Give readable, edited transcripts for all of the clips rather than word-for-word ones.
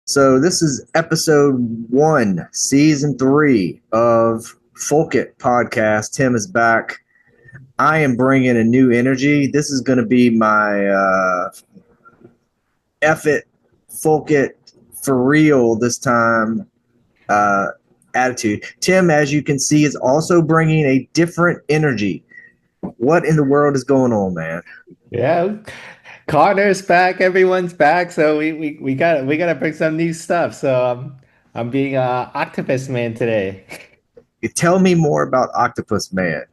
So this is episode 1, season 3 of Fulk It podcast. Tim is back. I am bringing a new energy. This is going to be my F it, Fulk It for real this time attitude. Tim, as you can see, is also bringing a different energy. What in the world is going on, man? Yeah, Connor's back, everyone's back, so we gotta bring some new stuff. I'm being a octopus man today. Tell me more about Octopus Man.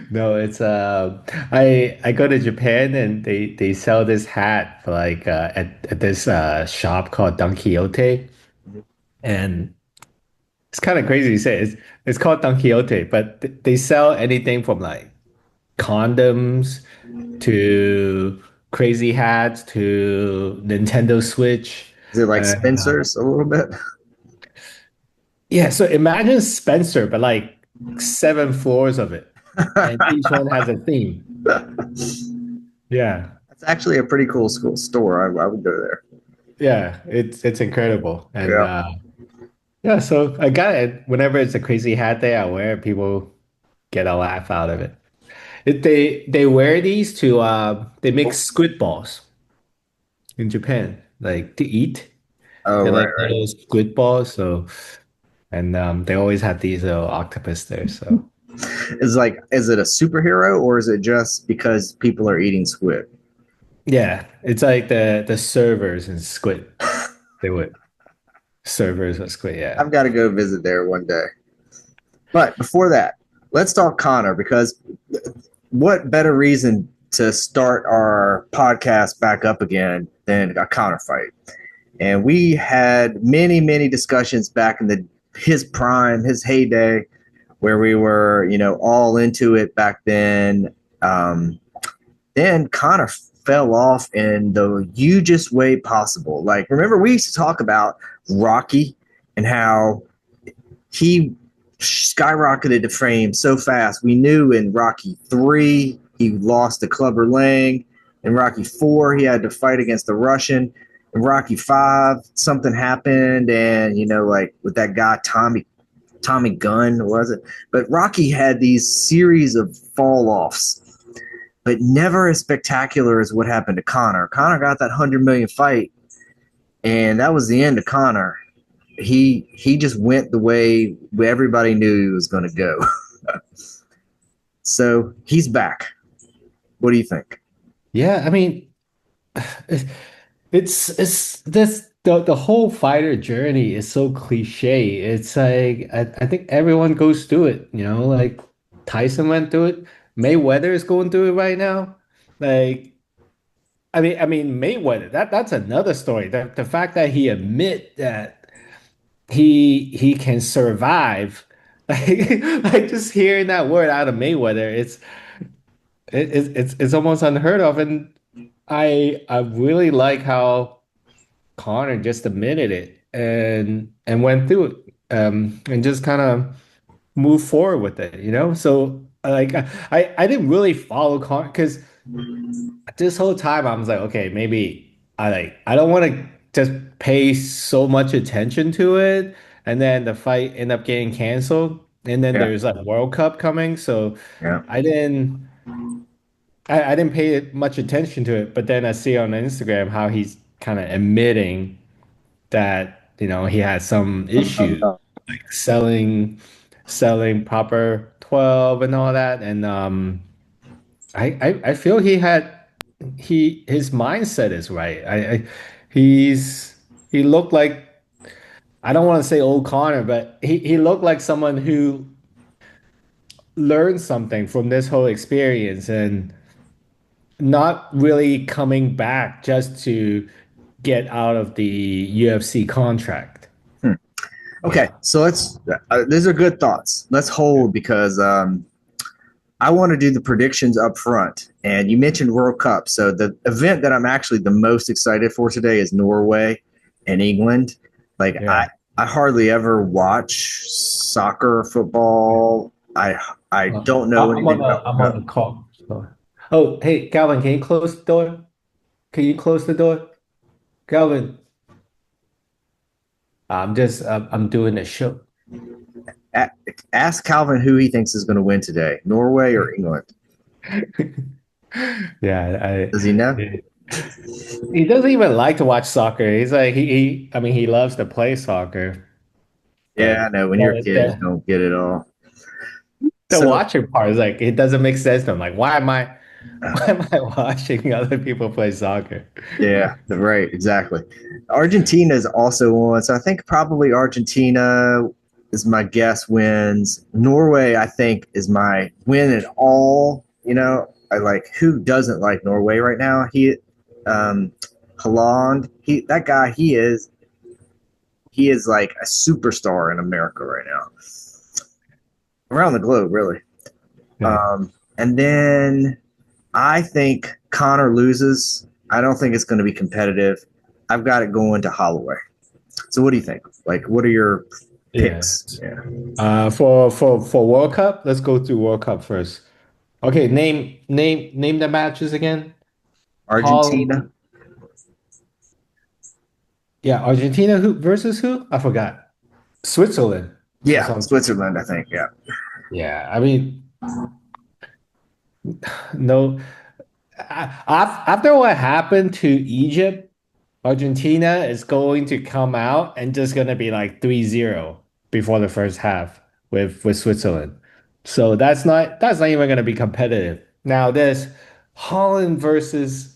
No, it's I go to Japan and they sell this hat for like at this shop called Don Quixote, and it's kind of crazy to say it's called Don Quixote, but th they sell anything from like condoms to crazy hats to Nintendo Switch. Is it like And Spencer's a little bit? yeah, so imagine Spencer, but like 7 floors of it, and each one has a theme. Yeah, That's actually a pretty cool school store. I would go there. yeah, it's incredible. And Yeah. yeah, so I got it. Whenever it's a crazy hat day, I wear it, people get a laugh out of it. They wear these to they make squid balls in Japan, like to eat. Oh, They're right, like right. little squid balls, so and they always have these little octopus there. So Is it a superhero or is it just because people are eating squid? yeah, it's like the servers in Squid. They would servers of Squid. Yeah, I've got to go visit there one day. But before that, let's talk Connor because what better reason to start our podcast back up again than a Connor fight? And we had many, many discussions back in the his prime, his heyday, where we were, all into it back then. Then Connor fell off in the hugest way possible. Like, remember, we used to talk about Rocky and how he skyrocketed to fame so fast. We knew in Rocky 3, he lost to Clubber Lang. In Rocky 4, he had to fight against the Russian. In Rocky 5, something happened, and like with that guy Tommy Gunn, was it? But Rocky had these series of fall offs, but never as spectacular as what happened to Connor. Connor got that 100 million fight, and that was the end of Connor. He just went the way everybody knew he was going to go. So he's back. What do you think? yeah. I mean, it's this the whole fighter journey is so cliche. It's like I think everyone goes through it. Like Tyson went through it. Mayweather is going through it right now. Like I mean Mayweather. That's another story. The fact that he admit that he can survive. Like just hearing that word out of Mayweather, it's almost unheard of. And I really like how Connor just admitted it and went through it, and just kind of moved forward with it. So like I didn't really follow Connor because this whole time I was like, okay, maybe I don't want to just pay so much attention to it, and then the fight end up getting canceled, and then Yeah, there's like World Cup coming, so yeah. I didn't I didn't pay much attention to it, but then I see on Instagram how he's kind of admitting that he had some issues like selling proper 12 and all that, and I feel his mindset is right. He looked like, I don't want to say old Connor, but he looked like someone who learned something from this whole experience and not really coming back just to get out of the UFC contract. Hmm. Okay, Yeah. so let's. These are good thoughts. Let's hold because I want to do the predictions up front. And you mentioned World Cup, so the event that I'm actually the most excited for today is Norway and England. Like Yeah. I hardly ever watch soccer, football. I don't know anything about. I'm on the call. So. Oh, hey, Calvin, can you close the door? Can you close the door? Calvin. I'm doing a show. A- Ask Calvin who he thinks is going to win today, Norway or England. Yeah, Does he know? he doesn't even like to watch soccer. He's like I mean he loves to play soccer, Yeah, but I know. When you're a kid, you don't get it all. the So, watching part is like it doesn't make sense to him. Like why am I watching other people play soccer? yeah, right, exactly. Argentina is also on, so I think probably Argentina is my guess wins. Norway, I think, is my win at all. I like who doesn't like Norway right now? Um, Holland, that guy, he is like a superstar in America right now, around the globe, really. Yeah. And then I think Connor loses. I don't think it's going to be competitive. I've got it going to Holloway. So what do you think? Like, what are your Yeah. picks? Yeah. For World Cup, let's go through World Cup first. Okay, name the matches again. Argentina. Holland, yeah, Argentina who versus who? I forgot. Switzerland or Yeah, something. Switzerland, I think. Yeah. Yeah, I mean, no. After what happened to Egypt, Argentina is going to come out and just gonna be like 3-0 before the first half with Switzerland. So that's not even gonna be competitive. Now this Holland versus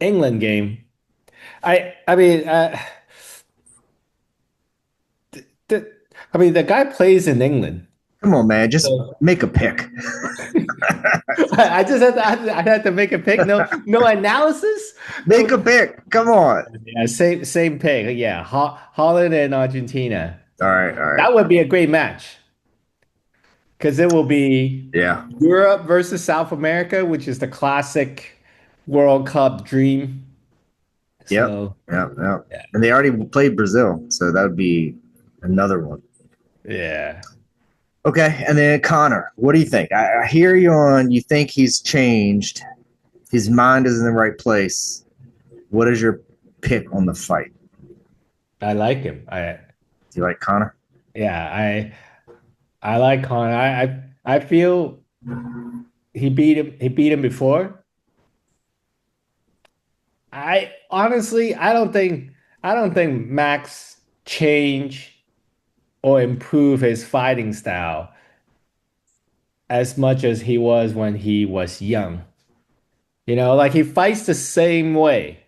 England game. I mean the, I mean the guy plays in England. Come on, man. Just So make a pick. I just I had to make a pick. No analysis. Make No. a pick. Come on. Yeah, same pick. Yeah, Holland and Argentina. All right. All right. That would be a great match because it will be Yeah. Europe versus South America, which is the classic World Cup dream. Yep. So Yep. Yep. yeah, And they already played Brazil, so that would be another one. yeah. Okay. And then Connor, what do you think? I hear you on. You think he's changed. His mind is in the right place. What is your pick on the fight? I like him. Do you like Connor? Yeah, I like Conor. I feel he beat him. He beat him before. I honestly, I don't think Max change or improve his fighting style as much as he was when he was young. Like he fights the same way.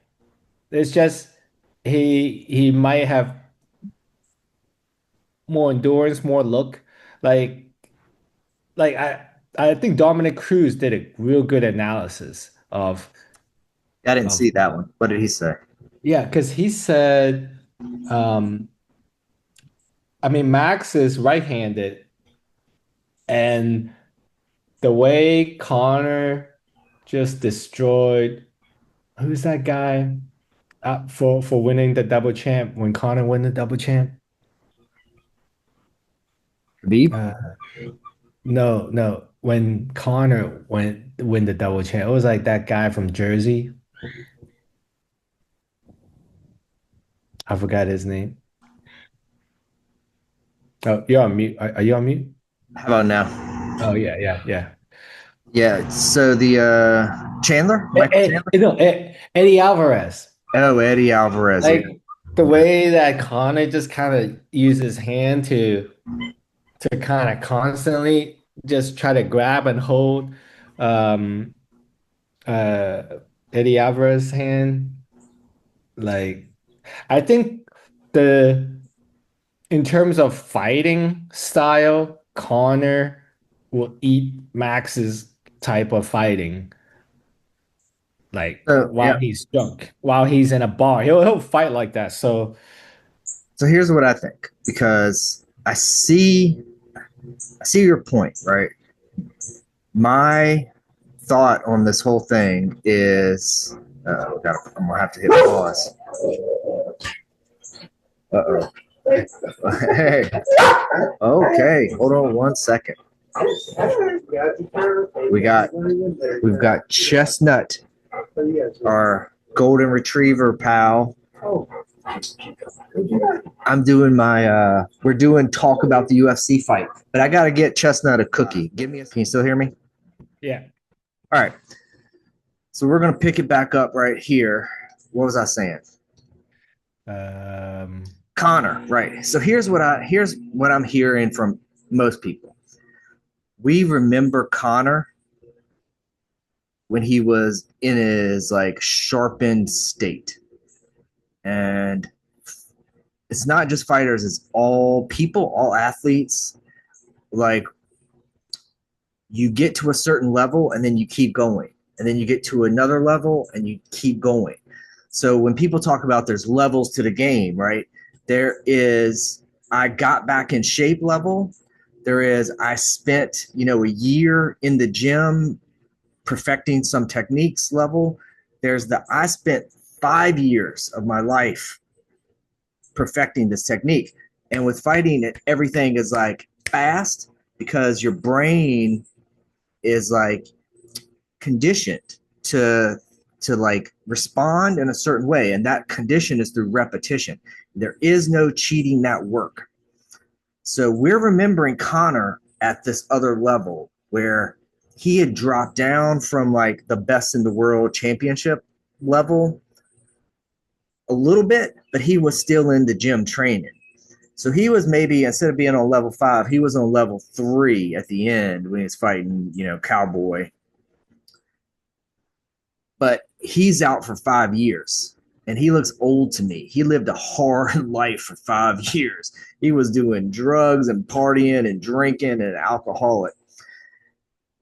It's just he might have more endurance, more look. Like like I think Dominic Cruz did a real good analysis I didn't of see that one. What did he say? yeah, because he said um I mean Max is right-handed and the way Connor just destroyed who's that guy for winning the double champ when Connor won the double champ? Khabib? Uh, no. When Connor went win the double champ, it was like that guy from Jersey. I forgot his name. Oh, you're on mute. Are you on mute? How about now? Oh yeah. Yeah. So the Chandler, Michael Chandler. Eddie Alvarez. Oh, Eddie Alvarez. Yeah. Like the way that Connor just kind of used his hand to kind of constantly just try to grab and hold um uh Eddie Alvarez's hand. Like I think the in terms of fighting style, Connor will eat Max's type of fighting. Like So while yeah. he's drunk, while he's in a bar, he'll fight like that. So So here's what I think because I see your point, right? My thought on this whole thing is, I'm gonna have to hit pause. Uh oh. Hey. Okay. Hold on 1 second. We've got Chestnut, our golden retriever pal, I'm doing my we're doing talk about the UFC fight, but I gotta get Chestnut a cookie. Give me a can you still hear me? Yeah. All right. So we're gonna pick it back up right here. What was I saying? Um, Conor, right. So here's what I'm hearing from most people. We remember Conor when he was in his like sharpened state. And it's not just fighters, it's all people, all athletes. Like you get to a certain level and then you keep going. And then you get to another level and you keep going. So when people talk about there's levels to the game, right? There is I got back in shape level. There is I spent, a year in the gym perfecting some techniques level. There's the I spent 5 years of my life perfecting this technique. And with fighting, everything is like fast because your brain is like conditioned to like respond in a certain way, and that condition is through repetition. There is no cheating that work. So we're remembering Conor at this other level where he had dropped down from like the best in the world championship level a little bit, but he was still in the gym training. So he was maybe instead of being on level 5, he was on level 3 at the end when he was fighting, Cowboy. But he's out for 5 years and he looks old to me. He lived a hard life for 5 years. He was doing drugs and partying and drinking and alcoholic.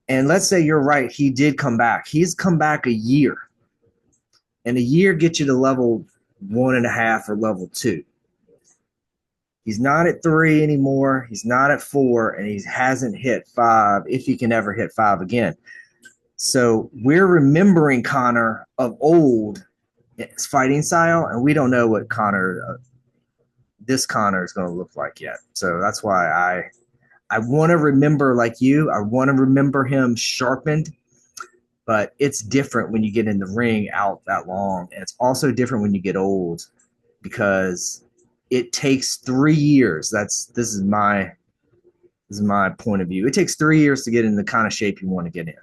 And let's say you're right, he did come back. He's come back a year, and a year gets you to level 1.5 or level 2. He's not at 3 anymore. He's not at 4, and he hasn't hit 5 if he can ever hit 5 again. So we're remembering Conor of old, his fighting style, and we don't know what this Conor is going to look like yet. So that's why I want to remember like you. I want to remember him sharpened, but it's different when you get in the ring out that long, and it's also different when you get old because it takes 3 years. This is my point of view. It takes 3 years to get in the kind of shape you want to get in.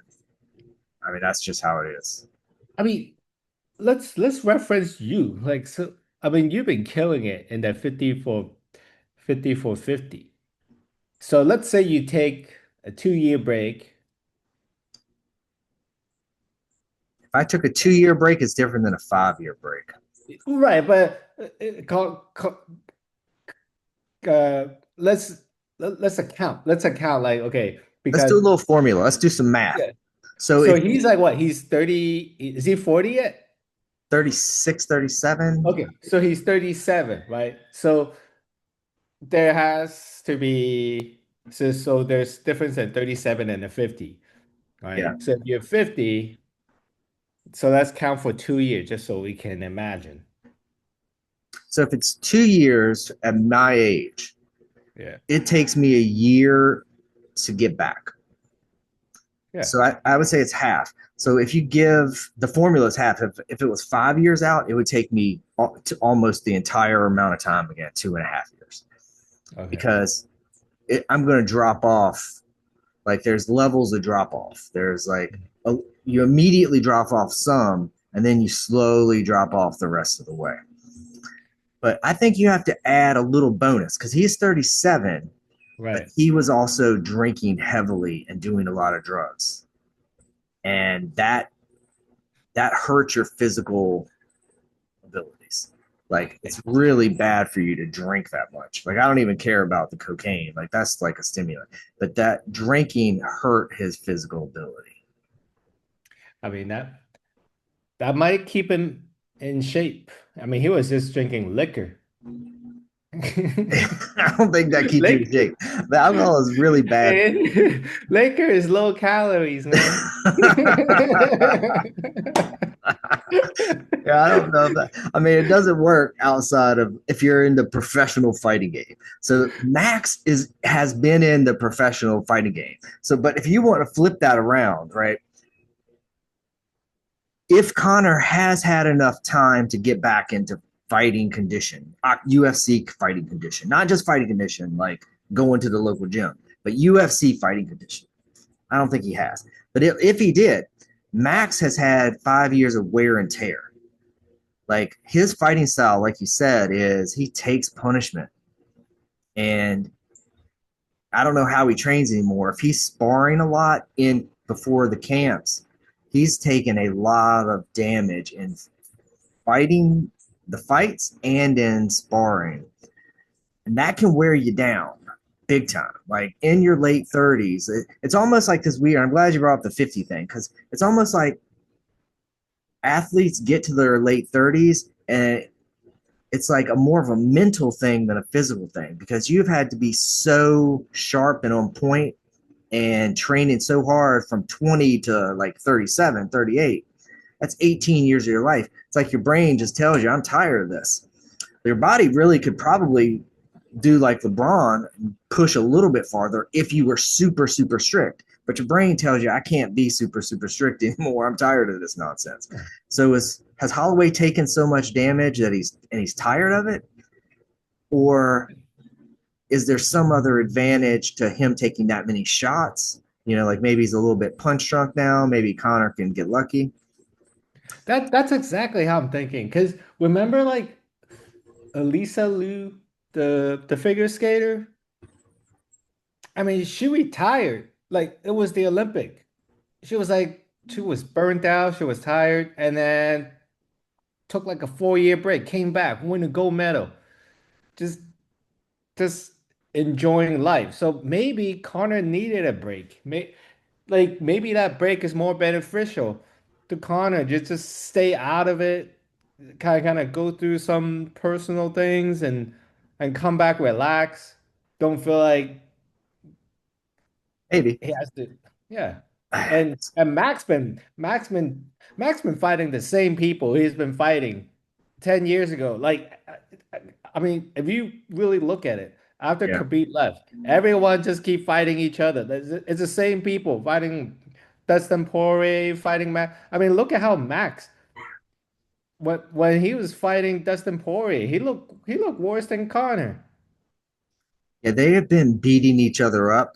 I mean, that's just how it is. I mean, let's reference you. Like, so I mean, you've been killing it in that 50 for 50. So let's say you take a 2 year break. If I took a 2 year break, it's different than a 5 year break. Right, but uh, let's let's account like okay, Let's do a because little formula. Let's do some math. yeah. So So if he's like what? He's 30, is he 40 yet? 36, 37, Okay, so he's 37, right? So there has to be so there's difference in 37 and a 50, yeah. right? So if you're 50, so let's count for 2 years just so we can imagine. So if it's 2 years at my age, Yeah. it takes me a year to get back. Yeah. So I would say it's half. So if you give the formula is half, if it was 5 years out, it would take me to almost the entire amount of time again, 2.5 years, Okay. because I'm going to drop off. Like there's levels of drop off. There's like you immediately drop off some, and then you slowly drop off the rest of the way. But I think you have to add a little bonus because he's 37, but Right. he was also drinking heavily and doing a lot of drugs, and that hurts your physical abilities. Like it's really bad for you to drink that much. Like I don't even care about the cocaine. Like that's like a stimulant, but that drinking hurt his physical ability. I mean that might keep him in shape. I mean, he was just drinking liquor. I don't think that keeps you in Liquor, shape. The alcohol is really bad. man. Liquor is low calories, man. Yeah, I don't know if that. I mean, it doesn't work outside of if you're in the professional fighting game. So Max has been in the professional fighting game. So, but if you want to flip that around, right? If Conor has had enough time to get back into fighting condition, UFC fighting condition, not just fighting condition like going to the local gym, but UFC fighting condition. I don't think he has. But if he did, Max has had 5 years of wear and tear. Like his fighting style, like you said, is he takes punishment. And I don't know how he trains anymore. If he's sparring a lot in before the camps, he's taken a lot of damage in fighting the fights and in sparring. And that can wear you down big time. Like in your late 30s, it's almost like this weird. I'm glad you brought up the 50 thing because it's almost like athletes get to their late 30s and it's like a more of a mental thing than a physical thing because you've had to be so sharp and on point and training so hard from 20 to like 37, 38. That's 18 years of your life. It's like your brain just tells you, I'm tired of this. Your body really could probably do like LeBron and push a little bit farther if you were super, super strict. But your brain tells you, I can't be super, super strict anymore. I'm tired of this nonsense. So has Holloway taken so much damage that he's tired of it? Or is there some other advantage to him taking that many shots? You know, like maybe he's a little bit punch drunk now. Maybe Conor can get lucky. That's exactly how I'm thinking. Because remember, like Elisa Liu, the figure skater. I mean, she retired. Like it was the Olympic. She was like she was burnt out. She was tired, and then took like a 4 year break. Came back, won a gold medal. Just just enjoying life. So maybe Connor needed a break. Maybe that break is more beneficial to Connor. Just stay out of it, kind of go through some personal things and come back relax. Don't feel like Maybe. he has to, yeah. And Max been fighting the same people he's been fighting 10 years ago. Like I mean, if you really look at it, after Yeah. Khabib left, everyone just keep fighting each other. It's the same people fighting Dustin Poirier, fighting Max. I mean, look at how Max when he was fighting Dustin Poirier, he looked worse than Connor. Yeah, they have been beating each other up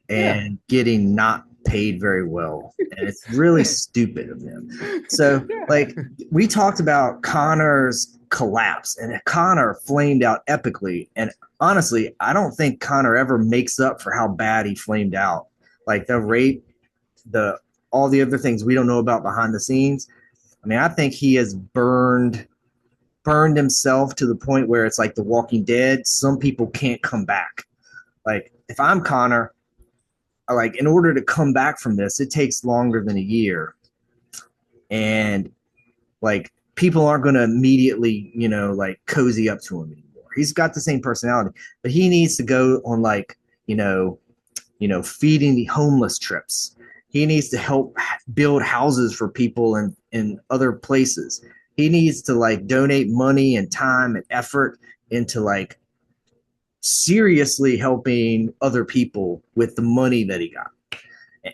Yeah. and getting not paid very well. And it's really stupid of them. So, Yeah. like, we talked about Connor's collapse, and Connor flamed out epically. And honestly, I don't think Connor ever makes up for how bad he flamed out. Like the rape, the all the other things we don't know about behind the scenes. I mean, I think he has burned himself to the point where it's like The Walking Dead. Some people can't come back. Like if I'm Connor, like in order to come back from this, it takes longer than a year, and like people aren't going to immediately, like cozy up to him anymore. He's got the same personality, but he needs to go on like feeding the homeless trips. He needs to help build houses for people in other places. He needs to like donate money and time and effort into like seriously helping other people with the money that he got.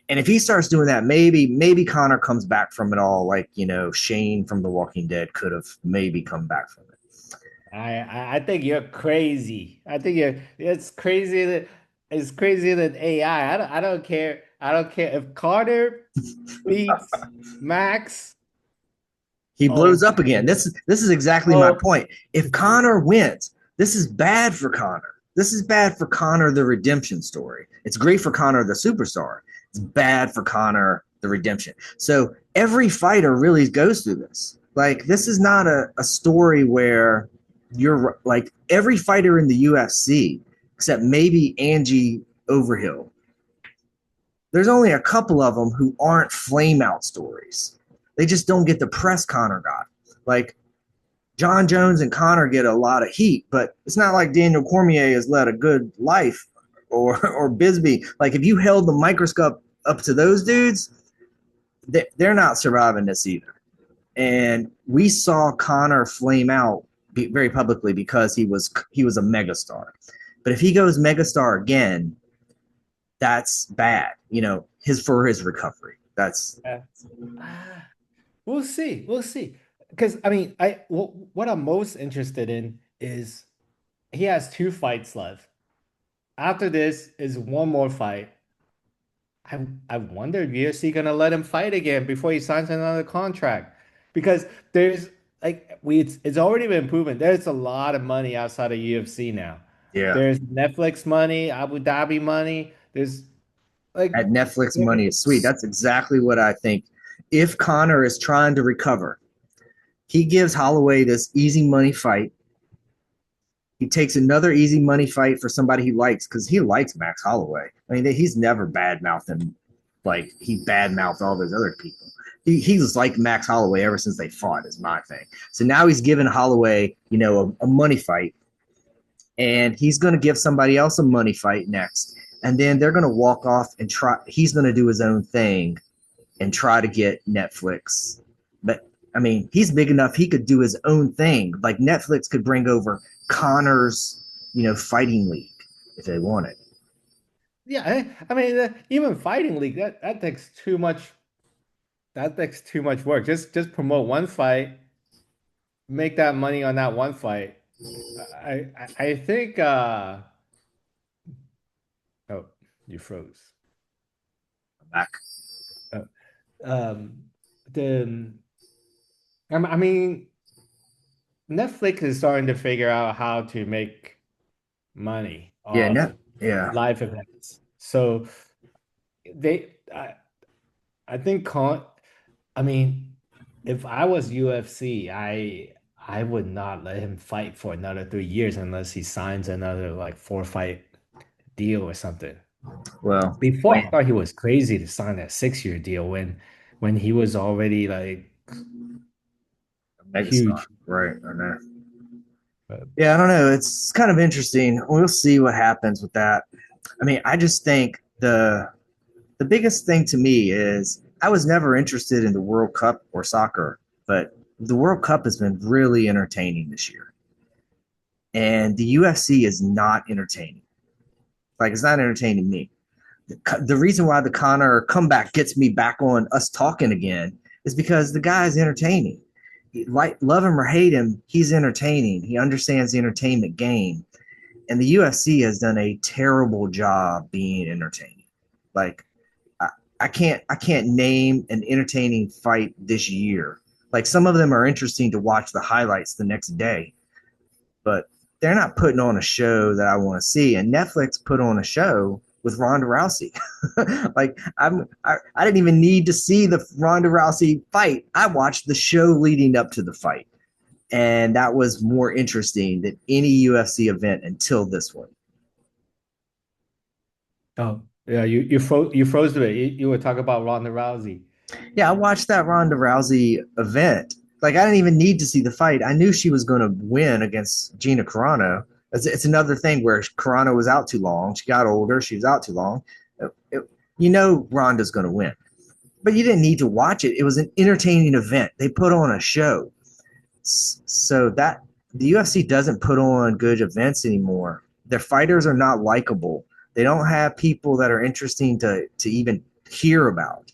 And if he starts doing that, maybe Connor comes back from it all, like Shane from The Walking Dead could have maybe come back from it. I think you're crazy. I think it's crazy that AI. I don't care. I don't care if Carter beats Max. He blows Oh, up again. This is exactly my oh, point. If Connor wins, this is bad for Connor. This is bad for Connor the redemption story. It's great for Connor the superstar. It's bad for Connor the redemption. So every fighter really goes through this. Like this is not a story where you're like every fighter in the UFC, except maybe Angie Overhill. There's only a couple of them who aren't flame out stories. They just don't get the press Connor got. Like John Jones and Connor get a lot of heat, but it's not like Daniel Cormier has led a good life or Bisbee. Like if you held the microscope up to those dudes, they're not surviving this either. And we saw Connor flame out very publicly because he was a megastar. But if he goes megastar again, that's bad. His recovery. That's yeah. Ah, we'll see. We'll see. because I mean, what I'm most interested in is he has two fights left. After this is one more fight. I wonder if UFC gonna let him fight again before he signs another contract, because there's like it's already been proven there's a lot of money outside of UFC now. Yeah. There's Netflix money, Abu Dhabi money. There's like That Netflix money is sweet. there's That's exactly what I think. If Conor is trying to recover, he gives Holloway this easy money fight. He takes another easy money fight for somebody he likes because he likes Max Holloway. I mean, he's never bad mouthing like he bad mouthed all those other people. He's like Max Holloway ever since they fought, is my thing. So now he's giving Holloway, a money fight, and he's going to give somebody else a money fight next. And then they're going to walk off and try. He's going to do his own thing and try to get Netflix. But I mean, he's big enough he could do his own thing. Like Netflix could bring over Connor's, fighting league if they wanted. yeah. I mean, even fighting league that takes too much. That takes too much work. Just promote one fight, make that money on that one fight. I think. Oh, you froze. Back. Uh, um, the I mean, Netflix is starting to figure out how to make money Yeah, off no, yeah, live events. So they, I think, I mean, if I was UFC, I would not let him fight for another 3 years unless he signs another like 4 fight deal or something. well, Before I thought he was crazy to sign that 6 year deal when he was already like megastar, huge. right? I know. But Yeah, I don't know. It's kind of interesting. We'll see what happens with that. I mean, I just think the biggest thing to me is I was never interested in the World Cup or soccer, but the World Cup has been really entertaining this year. And the UFC is not entertaining. Like, it's not entertaining me. The reason why the Conor comeback gets me back on us talking again is because the guy is entertaining. Like, love him or hate him, he's entertaining. He understands the entertainment game. And the UFC has done a terrible job being entertaining. Like, I, I can't name an entertaining fight this year. Like, some of them are interesting to watch the highlights the next day, but they're not putting on a show that I want to see. And Netflix put on a show with Ronda Rousey. Like, I didn't even need to see the Ronda Rousey fight. I watched the show leading up to the fight, and that was more interesting than any UFC event until this one. oh yeah, you froze to it. You were talking about Ronda Rousey. Yeah, I watched that Ronda Rousey event. Like, I didn't even need to see the fight. I knew she was going to win against Gina Carano. It's another thing where Carano was out too long. She got older. She was out too long. Ronda's going to win. But you didn't need to watch it. It was an entertaining event. They put on a show. So that the UFC doesn't put on good events anymore. Their fighters are not likable. They don't have people that are interesting to even hear about.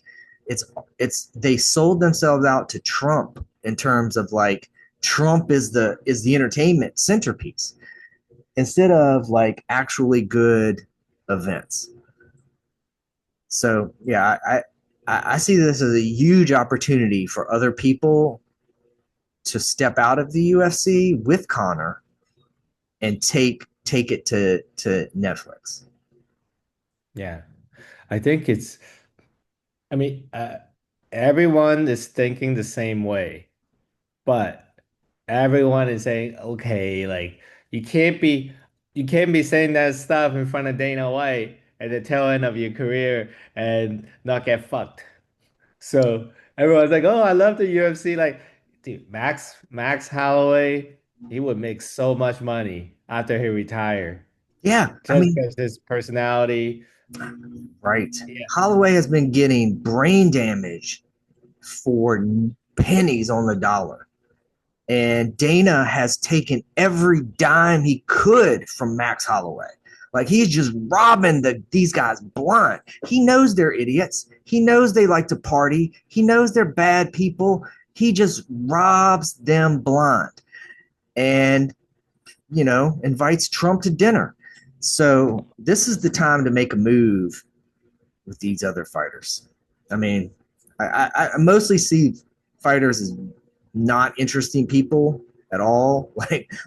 It's they sold themselves out to Trump in terms of like Trump is the entertainment centerpiece instead of like actually good events. So yeah, I see this as a huge opportunity for other people to step out of the UFC with Conor and take it to Netflix. Yeah, I think it's. I mean, everyone is thinking the same way, but everyone is saying, okay, like you can't be you can't be saying that stuff in front of Dana White at the tail end of your career and not get fucked. So everyone's like, oh, I love the UFC. Like, dude, Max Holloway, he would make so much money after he retired Yeah, I just mean, because his personality. right. Yeah. Holloway has been getting brain damage for pennies on the dollar. And Dana has taken every dime he could from Max Holloway. Like, he's just robbing these guys blind. He knows they're idiots. He knows they like to party. He knows they're bad people. He just robs them blind and, invites Trump to dinner. So this is the time to make a move with these other fighters. I mean, I mostly see fighters as not interesting people at all.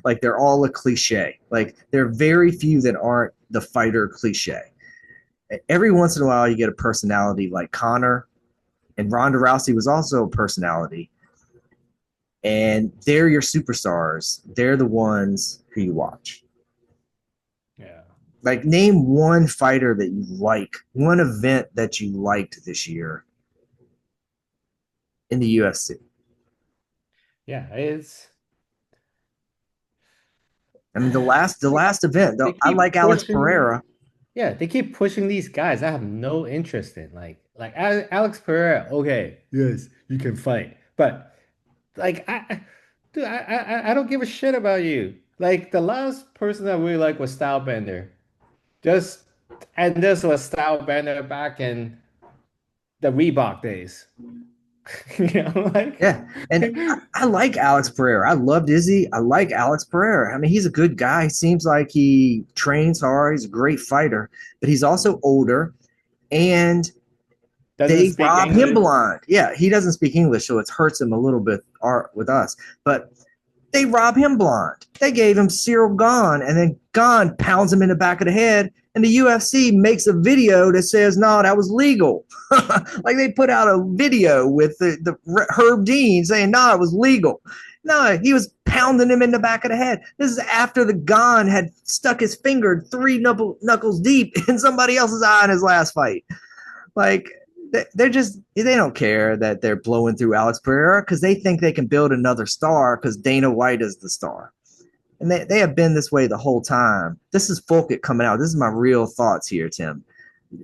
Like they're all a cliche. Like there are very few that aren't the fighter cliche. Every once in a while, you get a personality like Conor, and Ronda Rousey was also a personality. And they're your superstars. They're the ones who you watch. Yeah. Like, name one fighter that you like, one event that you liked this year in the UFC. Yeah, it's I mean, the last event, they though, I keep like Alex pushing. Pereira. Yeah, they keep pushing these guys I have no interest in. Like Alex Pereira, okay, yes, you can fight. But like dude, I don't give a shit about you. Like the last person I really liked was Stylebender. Just and this was Stylebender back in the Reebok days. You know, like Yeah, and I like Alex Pereira. I loved Izzy. I like Alex Pereira. I mean, he's a good guy. He seems like he trains hard. He's a great fighter, but he's also older, and doesn't they speak rob him English. blind. Yeah, he doesn't speak English, so it hurts him a little bit with us. But they rob him blind. They gave him Cyril Gahn, and then Gahn pounds him in the back of the head. And the UFC makes a video that says, "No, that was legal." Like they put out a video with the Herb Dean saying, "No, it was legal." No, he was pounding him in the back of the head. This is after the Gahn had stuck his finger three knuckles deep in somebody else's eye in his last fight. Like they don't care that they're blowing through Alex Pereira because they think they can build another star because Dana White is the star. And they have been this way the whole time. This is Fulk It coming out. This is my real thoughts here, Tim.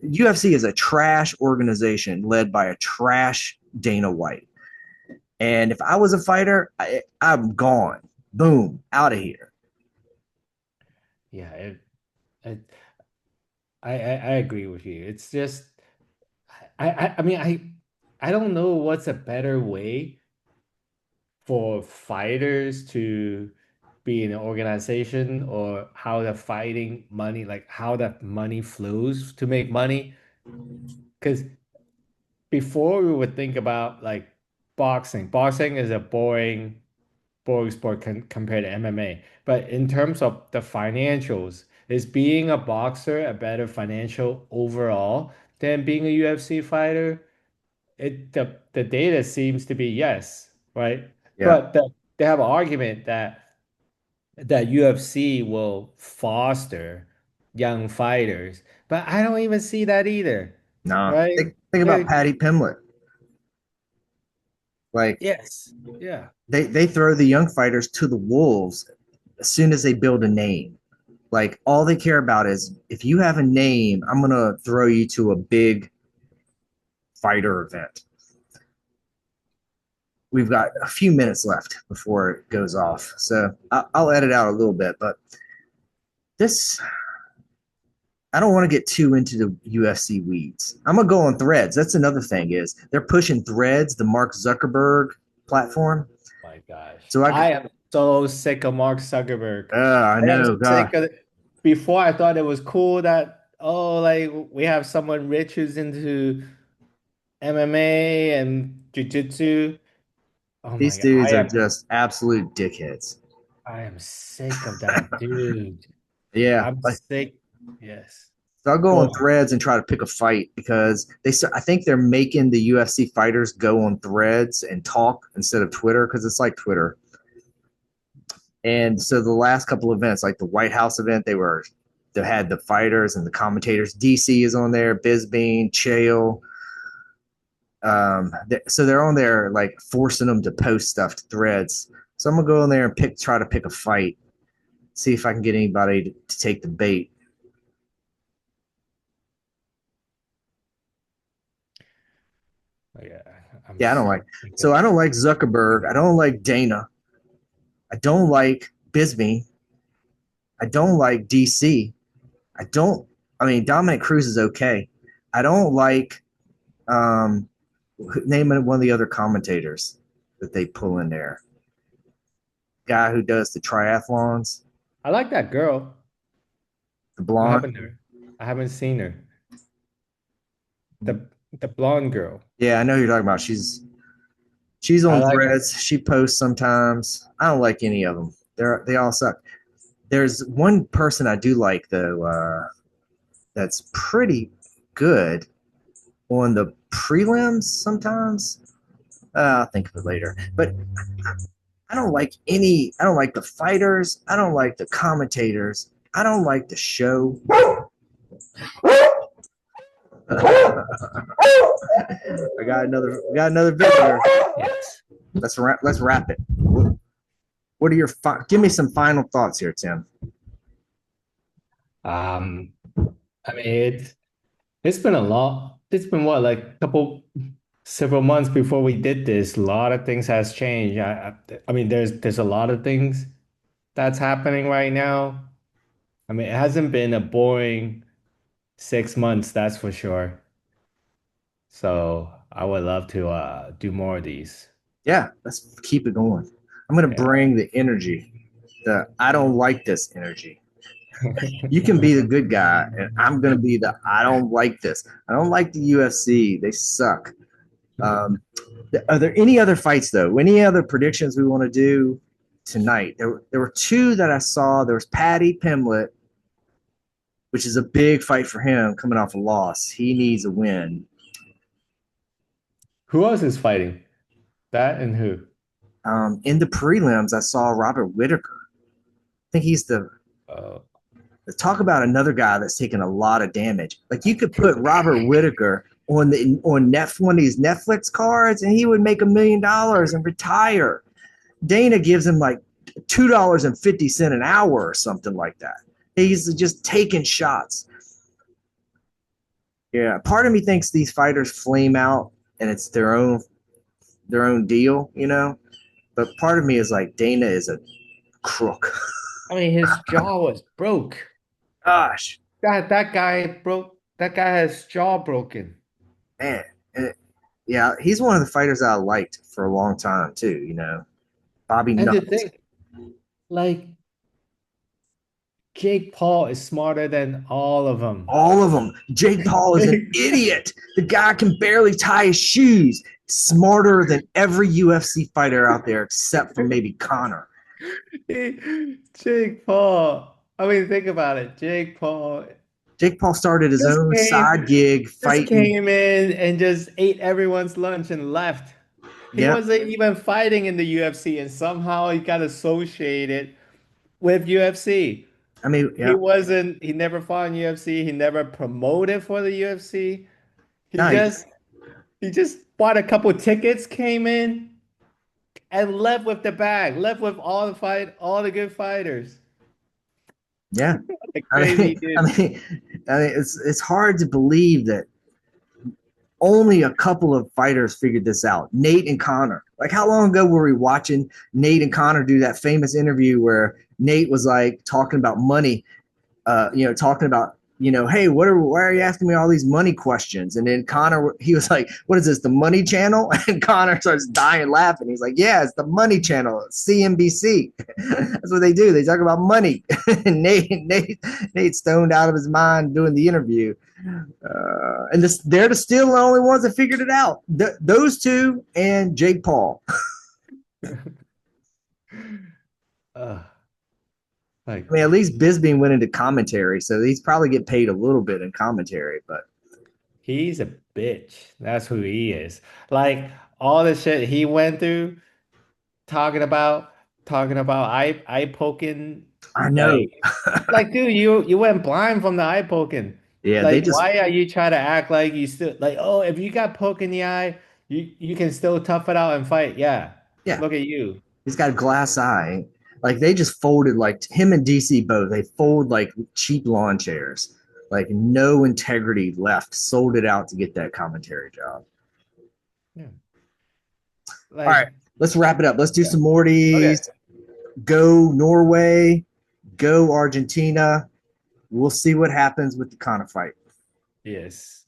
UFC is a trash organization led by a trash Dana White. And if I was a fighter, I'm gone. Boom, out of here. Yeah, it I agree with you. It's just I mean I don't know what's a better way for fighters to be in an organization or how the fighting money, like how that money flows to make money. Because before we would think about like boxing, boxing is a boring sport compared to MMA. But in terms of the financials, is being a boxer a better financial overall than being a UFC fighter? The data seems to be yes, right? Yeah. But they have an argument that UFC will foster young fighters, but I don't even see that either, No. right? Think about They're, Patty Pimlet. Like yes, yeah, they throw the young fighters to the wolves as soon as they build a name. Like all they care about is if you have a name, I'm gonna throw you to a big fighter event. We've got a few minutes left before it goes off, so I'll edit out a little bit. But this, I don't want to get too into the UFC weeds. I'm gonna go on Threads. That's another thing is they're pushing Threads, the Mark Zuckerberg platform. my gosh. So I am so sick of Mark Zuckerberg. I I am know, sick God, of it. Before I thought it was cool that, oh, like we have someone rich who's into MMA and jiu-jitsu. Oh my these God. dudes are just absolute dickheads. I am sick of that, dude. Yeah, I'm like sick. Yes. so I'll go Go on on. Threads and try to pick a fight because I think they're making the UFC fighters go on Threads and talk instead of Twitter because it's like Twitter. And so the last couple events, like the White House event, they had the fighters and the commentators. DC is on there, Bisbee, Chael. So they're on there like forcing them to post stuff to Threads. So I'm gonna go in there and try to pick a fight, see if I can get anybody to take the bait. Oh, yeah, I'm Yeah, I don't like. so sick So of I don't like Zuckerberg. I don't like Dana. I don't like Bisbee. I don't like DC. I don't. I mean, Dominic Cruz is okay. I don't like. Um, Name one of the other commentators. that they pull in there. Guy who does the triathlons, I like that girl. the What blonde. happened to her? I haven't seen her. The blonde girl. Yeah, I know who you're talking about. She's I on like her. Threads. She posts sometimes. I don't like any of them. They all suck. There's one person I do like though. That's pretty good on the prelims sometimes. I'll think of it later. But I don't like any. I don't like the fighters. I don't like the commentators. I don't like the show. I got another visitor. Yes. Let's wrap it. What are your give me some final thoughts here, Tim? Um, I mean, it's been a lot. It's been what, like several months before we did this. A lot of things has changed. I mean, there's a lot of things that's happening right now. I mean, it hasn't been a boring 6 months, that's for sure. So I would love to do more of these. Yeah, let's keep it going. I'm gonna Yeah. bring the energy. The I don't like this energy. You can be the good guy, and I'm gonna be the I don't like this. I don't like the UFC. They suck. Um, are there any other fights though? Any other predictions we want to do tonight? There were two that I saw. There was Paddy Pimblett, which is a big fight for him coming off a loss. He needs a win. Who else is fighting? That and who? In the prelims, I saw Robert Whitaker. I think he's the Uh, talk about another guy that's taken a lot of damage. Like you could put Robert Whitaker on one of these Netflix cards, and he would make $1 million and retire. Dana gives him like $2.50 an hour or something like that. He's just taking shots. Yeah, part of me thinks these fighters flame out and it's their own deal, you know. But part of me is like Dana is a crook. I mean, his jaw was broke. Gosh, That guy broke. That guy has jaw broken. man. And yeah, he's one of the fighters I liked for a long time too. You know, Bobby And the Knuckles. thing, like Jake Paul is smarter than all of them. All of them. Jake Paul is an idiot. The guy can barely tie his shoes. Smarter than every UFC fighter out there except for maybe Conor. Jake Paul. I mean, think about it. Jake Paul Jake Paul started his just own came, side gig just fighting. came in and just ate everyone's lunch and left. He Yep. wasn't even fighting in the UFC, and somehow he got associated with UFC. I mean, He yeah. wasn't, he never fought in UFC. He never promoted for the UFC. He No, just he just bought a couple tickets, came in, and left with the bag, left with all the good fighters. yeah. Like I crazy mean, I dude. mean, it's hard to believe that only a couple of fighters figured this out. Nate and Connor. Like, how long ago were we watching Nate and Connor do that famous interview where Nate was like talking about money, talking about, hey, why are you asking me all these money questions? And then Connor, he was like, what is this, the Money Channel? And Connor starts dying laughing. He's like, yeah, it's the Money Channel, CNBC. That's what they do. They talk about money. And Nate stoned out of his mind doing the interview. And they're still the only ones that figured it out. Those two and Jake Paul. Uh, like I mean, at least Bisbee went into commentary, so he's probably get paid a little bit in commentary. But he's a bitch. That's who he is. Like all the shit he went through, talking about eye poking, I know, like like dude, you went blind from the eye poking. yeah, they Like just, why are you trying to act like you still like, oh, if you got poke in the eye, you can still tough it out and fight. Yeah. yeah, Look at you. he's got a glass eye. Like they just folded, like him and DC both. They fold like cheap lawn chairs. Like no integrity left. Sold it out to get that commentary job. Yeah. All right, Like, let's wrap it up. Let's do yeah. some more of Okay. these. Go Norway. Go Argentina. We'll see what happens with the Conor fight. Yes.